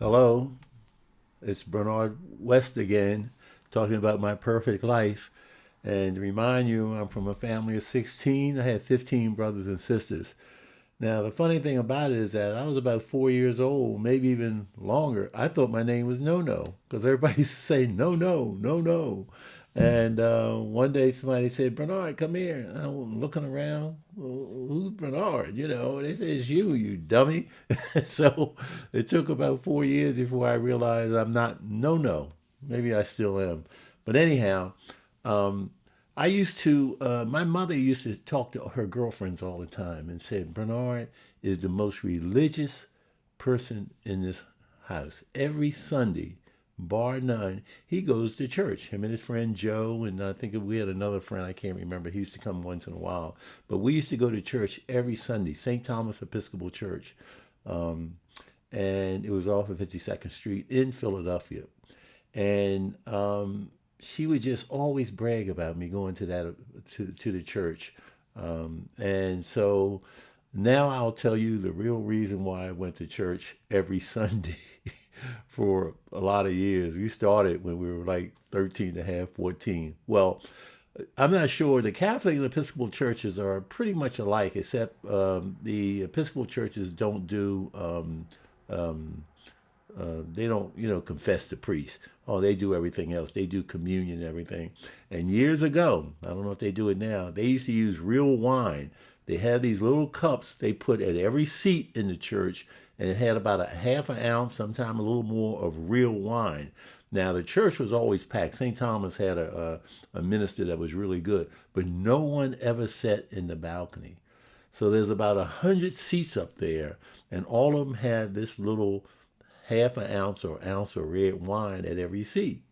Hello, it's Bernard West again, talking about my perfect life. And to remind you, I'm from a family of 16. I had 15 brothers and sisters. Now, the funny thing about it is that I was about 4 years old, maybe even longer. I thought my name was No No because everybody used to say No No, No No. And one day somebody said, Bernard, come here. And I'm looking around. "Well, who's Bernard? They said, it's you, you dummy. So it took about 4 years before I realized I'm not No No. Maybe I still am. But anyhow, um, my mother used to talk to her girlfriends all the time and said, Bernard is the most religious person in this house. Every Sunday, bar none, he goes to church. Him and his friend Joe, and I think we had another friend, I can't remember. He used to come once in a while. But we used to go to church every Sunday, St. Thomas Episcopal Church. Um, and it was off of 52nd Street in Philadelphia. And she would just always brag about me going to to the church. And so now I'll tell you the real reason why I went to church every Sunday for a lot of years. We started when we were like 13 and a half, 14. Well, I'm not sure. The Catholic and Episcopal churches are pretty much alike, except the Episcopal churches don't do they don't, confess to priests. Oh, they do everything else. They do communion and everything. And years ago, I don't know if they do it now, they used to use real wine. They had these little cups they put at every seat in the church, and it had about a half an ounce, sometimes a little more, of real wine. Now, the church was always packed. St. Thomas had a minister that was really good, but no one ever sat in the balcony. So there's about 100 seats up there, and all of them had this little half an ounce or ounce of red wine at every seat.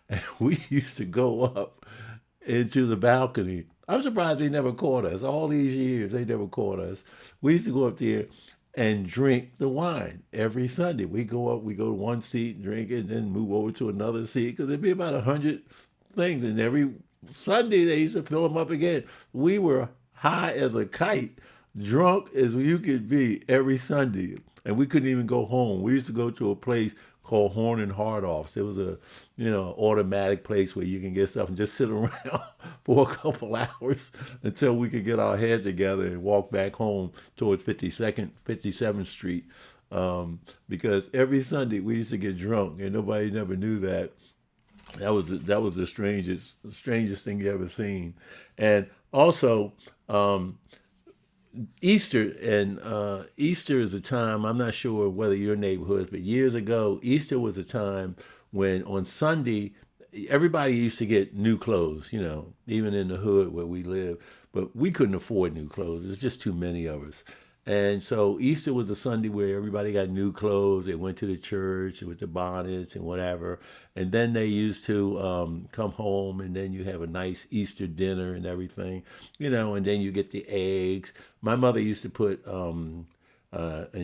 And we used to go up into the balcony. I'm surprised they never caught us. All these years, they never caught us. We used to go up there and drink the wine every Sunday. We go up, we go to one seat, drink it, and then move over to another seat because there'd be about 100 things. And every Sunday, they used to fill them up again. We were high as a kite, drunk as you could be every Sunday. And we couldn't even go home. We used to go to a place called Horn and Hardoffs. It was a, automatic place where you can get stuff and just sit around for a couple hours until we could get our head together and walk back home towards 52nd, 57th Street. Because every Sunday we used to get drunk, and nobody never knew that. That was the strangest thing you ever seen. And also, Easter is a time. I'm not sure whether your neighborhoods, but years ago, Easter was a time when on Sunday everybody used to get new clothes. Even in the hood where we live, but we couldn't afford new clothes. There's just too many of us. And so Easter was the Sunday where everybody got new clothes. They went to the church with the bonnets and whatever. And then they used to come home, and then you have a nice Easter dinner and everything, and then you get the eggs. My mother used to put in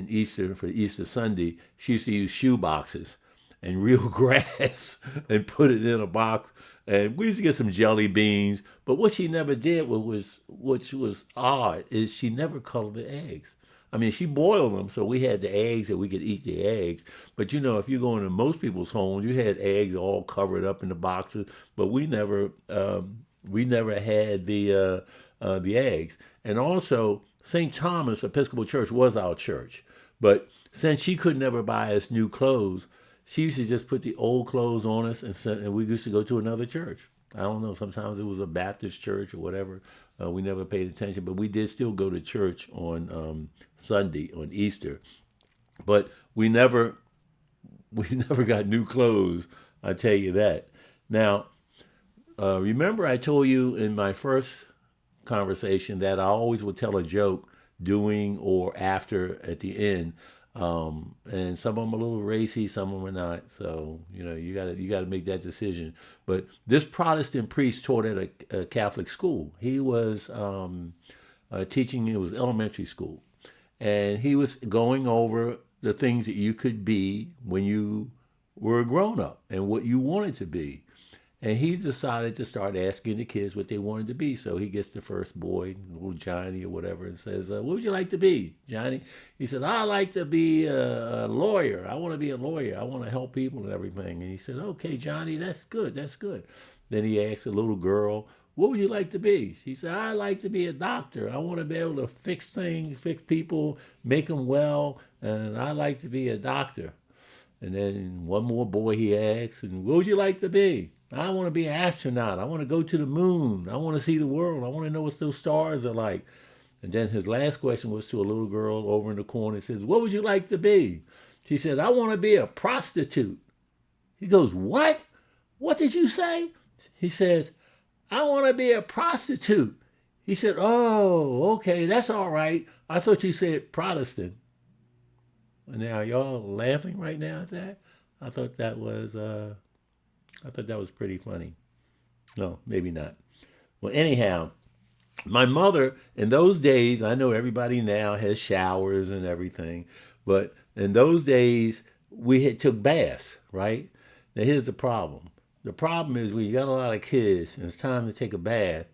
Easter, for Easter Sunday, she used to use shoe boxes and real grass and put it in a box. And we used to get some jelly beans. But what she never did, which was odd, is she never colored the eggs. I mean, she boiled them, so we had the eggs and we could eat the eggs. But if you go into most people's homes, you had eggs all covered up in the boxes. But we never had the eggs. And also, St. Thomas Episcopal Church was our church. But since she could never buy us new clothes, she used to just put the old clothes on us, and we used to go to another church. I don't know. Sometimes it was a Baptist church or whatever. We never paid attention, but we did still go to church on Sunday, on Easter. But we never we never got new clothes. I tell you that. Now, remember I told you in my first conversation that I always would tell a joke doing or after at the end. And some of them are a little racy, some of them are not. So you gotta make that decision. But this Protestant priest taught at a Catholic school. He was teaching. It was elementary school, and he was going over the things that you could be when you were a grown up and what you wanted to be. And he decided to start asking the kids what they wanted to be. So he gets the first boy, little Johnny or whatever, and says, "What would you like to be, Johnny?" He said, "I like to be a lawyer. I want to be a lawyer. I want to help people and everything." And he said, "Okay, Johnny, that's good. That's good." Then he asked the little girl, "What would you like to be?" She said, "I like to be a doctor. I want to be able to fix things, fix people, make them well, and I like to be a doctor." And then one more boy he asked, "And what would you like to be?" "I want to be an astronaut. I want to go to the moon. I want to see the world. I want to know what those stars are like." And then his last question was to a little girl over in the corner. He says, "What would you like to be?" She said, "I want to be a prostitute." He goes, "What? What did you say?" He says, "I want to be a prostitute." He said, "Oh, okay, that's all right. I thought you said Protestant." And now y'all laughing right now at that? I thought that was I thought that was pretty funny. No, maybe not. Well, anyhow, my mother in those days, I know everybody now has showers and everything, but in those days we had took baths, right? Now here's the problem. The problem is when you got a lot of kids and it's time to take a bath,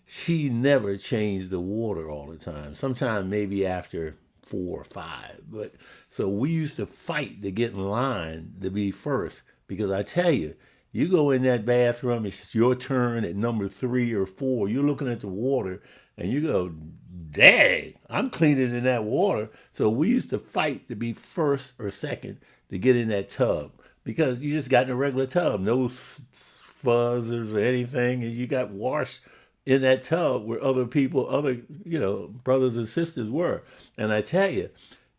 she never changed the water all the time. Sometimes maybe after 4 or 5. But so we used to fight to get in line to be first because I tell you, you go in that bathroom, it's your turn at number 3 or 4. You're looking at the water and you go, "Dang, I'm cleaner than that water." So we used to fight to be first or second to get in that tub because you just got in a regular tub, no fuzzers or anything, and you got washed in that tub where other people, other, brothers and sisters were. And I tell you,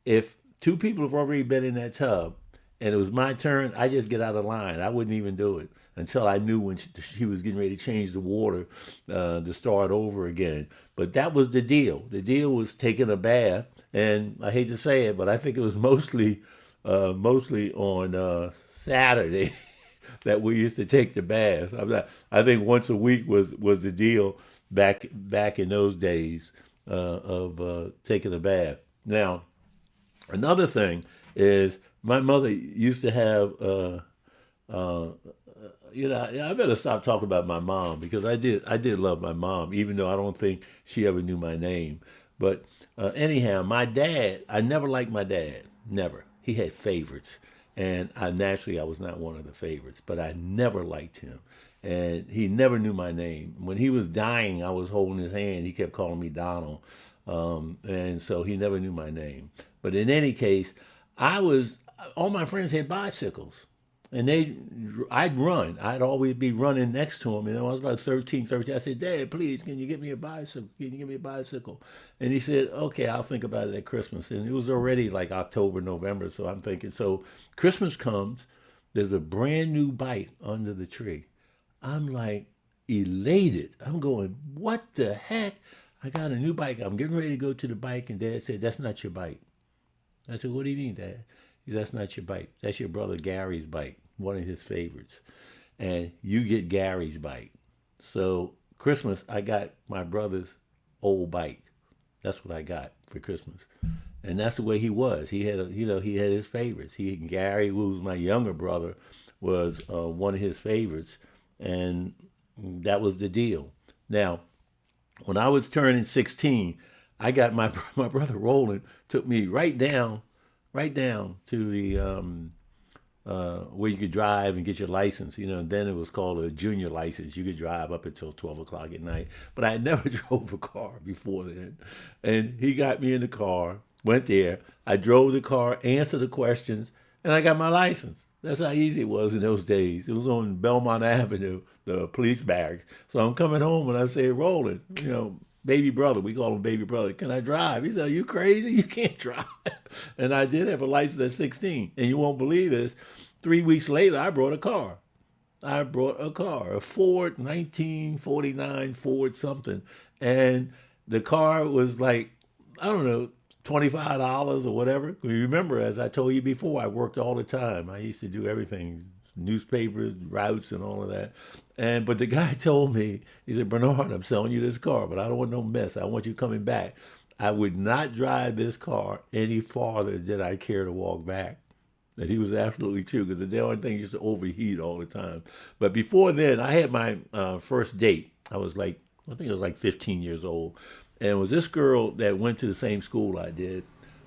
if two people have already been in that tub and it was my turn, I just get out of line. I wouldn't even do it until I knew when she was getting ready to change the water to start over again. But that was the deal. The deal was taking a bath, and I hate to say it, but I think it was mostly on Saturday that we used to take the baths. I think once a week was the deal back in those days of taking a bath. Now, another thing is my mother used to have. Uh, I better stop talking about my mom because I did love my mom, even though I don't think she ever knew my name. But anyhow, my dad, I never liked my dad, never. He had favorites, and I was not one of the favorites, but I never liked him, and he never knew my name. When he was dying, I was holding his hand. He kept calling me Donald, and so he never knew my name. But in any case, I was all my friends had bicycles and I'd run. I'd always be running next to him. I was about 13, 13. I said, "Dad, please, can you get me a bicycle? Can you get me a bicycle?" And he said, "Okay, I'll think about it at Christmas." And it was already like October, November. So I'm thinking, so Christmas comes, there's a brand new bike under the tree. I'm like elated. I'm going, "What the heck? I got a new bike." I'm getting ready to go to the bike. And Dad said, "That's not your bike." I said, "What do you mean, Dad?" He said, "That's not your bike. That's your brother Gary's bike, one of his favorites. And you get Gary's bike." So Christmas, I got my brother's old bike. That's what I got for Christmas. And that's the way he was. He had his favorites. Gary, who was my younger brother, was one of his favorites, and that was the deal. Now, when I was turning 16, I got my my brother Roland took me right down to the where you could drive and get your license. Then it was called a junior license. You could drive up until 12 o'clock at night. But I had never drove a car before then, and he got me in the car. Went there. I drove the car, answered the questions, and I got my license. That's how easy it was in those days. It was on Belmont Avenue, the police barracks. So I'm coming home and I say, "Roland, baby brother, we call him baby brother, can I drive?" He said, "Are you crazy? You can't drive." And I did have a license at 16. And you won't believe this. 3 weeks later, I brought a car. A Ford 1949 Ford something. And the car was like, I don't know, $25 or whatever. Remember, as I told you before, I worked all the time. I used to do everything, newspapers, routes, and all of that. But the guy told me, he said, "Bernard, I'm selling you this car, but I don't want no mess. I want you coming back." I would not drive this car any farther than I care to walk back. that he was absolutely true because the darn thing used to overheat all the time. But before then, I had my first date. I think I was like 15 years old. And it was this girl that went to the same school I did,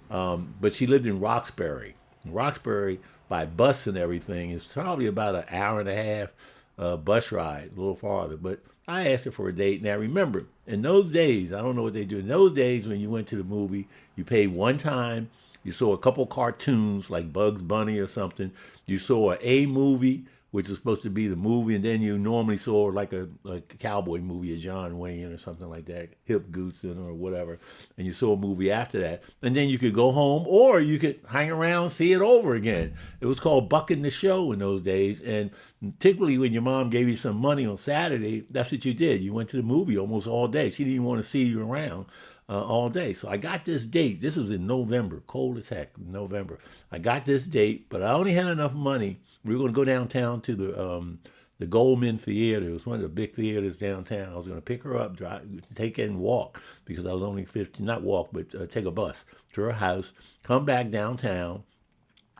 but she lived in Roxbury. Roxbury, by bus and everything, is probably about an hour and a half bus ride, a little farther. But I asked her for a date. Now, remember, in those days, I don't know what they do. In those days, when you went to the movie, you paid one time. You saw a couple cartoons like Bugs Bunny or something. You saw a movie, which is supposed to be the movie, and then you normally saw like a cowboy movie, a John Wayne or something like that, Hip Goosen or whatever, and you saw a movie after that, and then you could go home or you could hang around, see it over again. It was called bucking the show in those days, and typically when your mom gave you some money on Saturday, that's what you did. You went to the movie almost all day. She didn't even want to see you around. All day. So I got this date. This was in November, cold as heck, November. I got this date, but I only had enough money. We were going to go downtown to the Goldman Theater. It was one of the big theaters downtown. I was going to pick her up, drive, take her and walk because I was only 15, not walk, but take a bus to her house, come back downtown,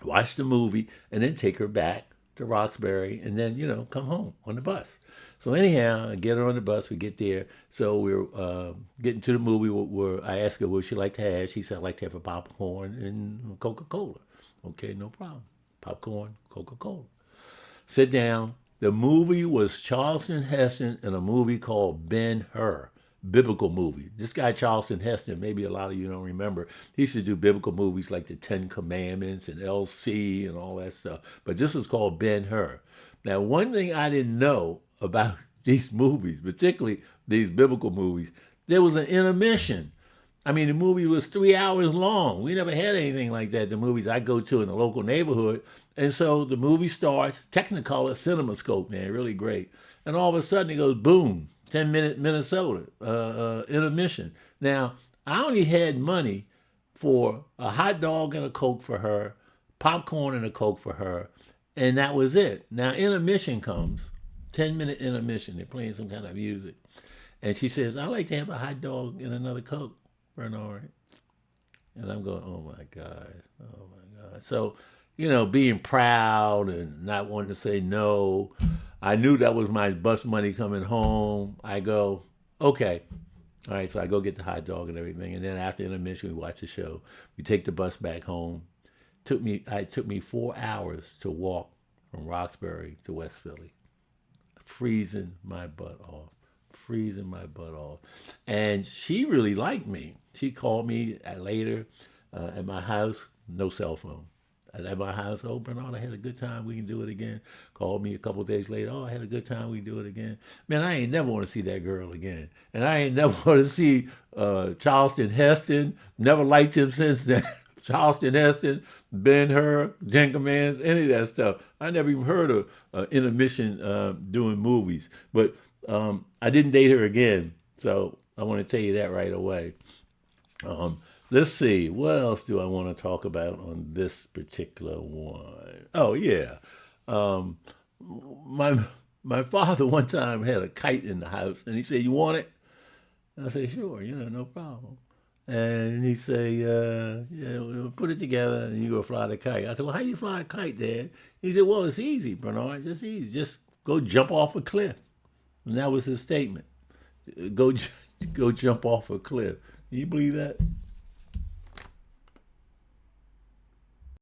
watch the movie, and then take her back to Roxbury, and then, come home on the bus. So anyhow, I get her on the bus. We get there. So we're getting to the movie where I asked her what she liked to have. She said, I'd like to have a popcorn and Coca-Cola. Okay, no problem. Popcorn, Coca-Cola. Sit down. The movie was Charlton Heston in a movie called Ben-Hur, biblical movie. This guy, Charlton Heston, maybe a lot of you don't remember, he used to do biblical movies like the Ten Commandments and L.C. and all that stuff. But this was called Ben-Hur. Now, one thing I didn't know about these movies, particularly these biblical movies, there was an intermission. I mean, the movie was 3 hours long. We never had anything like that, the movies I go to in the local neighborhood. And so the movie starts, Technicolor CinemaScope, man, really great. And all of a sudden it goes, boom, 10-minute Minnesota intermission. Now, I only had money for a hot dog and a Coke for her, popcorn and a Coke for her, and that was it. Now, intermission comes, 10-minute intermission. They're playing some kind of music. And she says, I'd like to have a hot dog and another Coke, Bernard. And I'm going, oh my God, oh my God. So, being proud and not wanting to say no, I knew that was my bus money coming home. I go, okay. All right, so I go get the hot dog and everything. And then after intermission, we watch the show. We take the bus back home. It took me 4 hours to walk from Roxbury to West Philly. Freezing my butt off. And she really liked me. She called me later at my house, no cell phone. At my house, oh, Bernard, I had a good time. We can do it again. Called me a couple of days later. Oh, I had a good time. We can do it again. Man, I ain't never want to see that girl again. And I ain't never want to see Charlton Heston. Never liked him since then. Charlton Heston, Ben-Hur, Jenkermans, any of that stuff. I never even heard of intermission doing movies. But I didn't date her again. So I want to tell you that right away. Let's see. What else do I want to talk about on this particular one? Oh, yeah. My father one time had a kite in the house, and he said, you want it? And I said, sure, no problem. And he said, yeah, we'll put it together, and you go fly the kite. I said, well, how you fly a kite, Dad? He said, well, it's easy, Bernard. Just easy. Just go jump off a cliff. And that was his statement. Go jump off a cliff. Do you believe that?